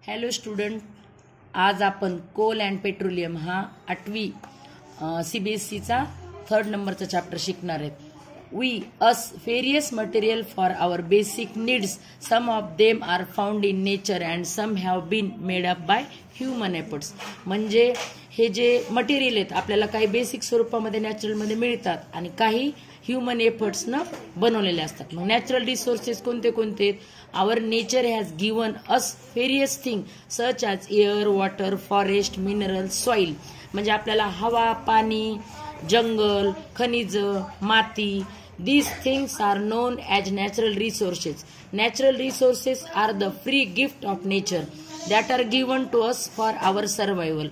Hello student, आज आपण Coal and petroleum हा 8वी CBSEचा 3rd नंबरचा चॅप्टर शिकणार आहेत. We use various material for our basic needs. Some of them are found in nature and some have been made up by human efforts. म्हणजे हे जे material आहेत आपल्याला काही बेसिक स्वरूपामध्ये नॅचरलमध्ये मिळतात आणि काही ह्युमन एफर्ट्सनं बनवलेले असतात. मग नॅचरल रिसोर्सेस कोणते कोणते आहेत? Our nature has given us various thing such as air, water, forest, mineral, soil. म्हणजे आपल्याला हवा, पाणी, जंगल, खनिज, माती, these things are known as natural resources. Natural resources are the free gift of nature that are given to us for our survival.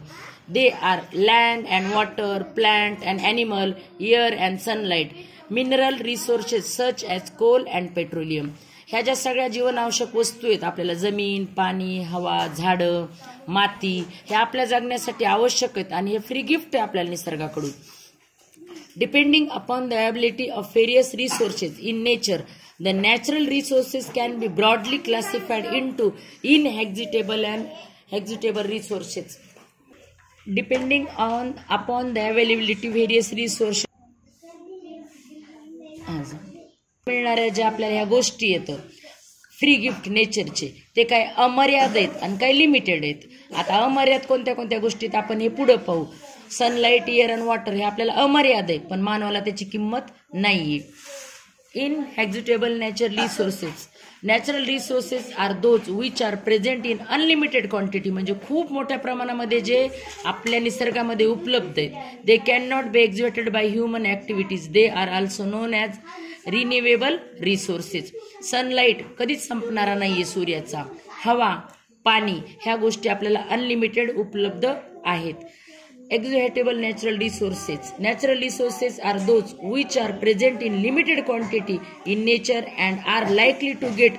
They are land and water, plant and animal, air and sunlight. Mineral resources such as coal and petroleum. ह्या ज्या सगळ्या जीवनावश्यक वस्तू आहेत आपल्याला, जमीन, पाणी, हवा, झाडं, माती, हे आपल्या जगण्यासाठी आवश्यक आहेत आणि हे फ्री गिफ्ट आहे आपल्याला निसर्गाकडून. Depending upon the availability of various resources in nature, the natural resources can be broadly classified into inexhaustible and exhaustible resources. Depending upon the availability of various resources, मिळणाऱ्या ज्या आपल्याला ह्या गोष्टी आहेत फ्री गिफ्ट नेचरचे, ते काय अमर्याद आहेत आणि काही लिमिटेड आहेत. आता अमर्याद कोणत्या कोणत्या गोष्टीत आपण हे पुढे पाहू. सनलाईट, एअर अँड वॉटर हे आपल्याला अमर्याद आहे, पण मानवाला त्याची किंमत नाहीये. Inexhaustible natural resources. Natural resources are those which are present in unlimited quantity. म्हणजे खूप मोठ्या प्रमाणामध्ये जे आपल्या निसर्गामध्ये उपलब्ध आहेत. They can not be executed by human activities. They are also known as renewable resources. Sunlight कधीच संपणारा नाहीये सूर्याचा. हवा, पाणी, ह्या गोष्टी आपल्याला अनलिमिटेड उपलब्ध आहेत. Exhaustible natural resources. Natural resources are those which are present in limited quantity in nature and are likely to get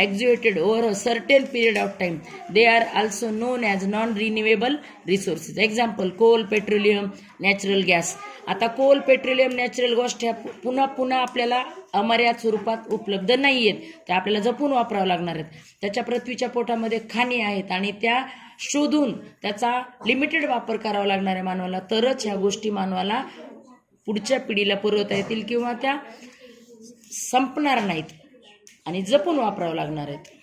exhausted over a certain period of time. They are also known as non-renewable resources. Example: coal, petroleum, natural gas. आता Coal, petroleum, natural gas ह्या पुन्हा आपल्याला अमर्याद स्वरूपात उपलब्ध नाहीयेत. त्या आपल्याला जपून वापरावं लागणार आहेत. त्याच्या पृथ्वीच्या पोटामध्ये खाणी आहेत आणि त्या शोधून त्याचा लिमिटेड वापर करावा लागणार आहे मानवाला. तरच ह्या गोष्टी मानवाला पुढच्या पिढीला पुरवता येतील किंवा त्या संपणार नाहीत आणि जपून वापरावं लागणार आहेत.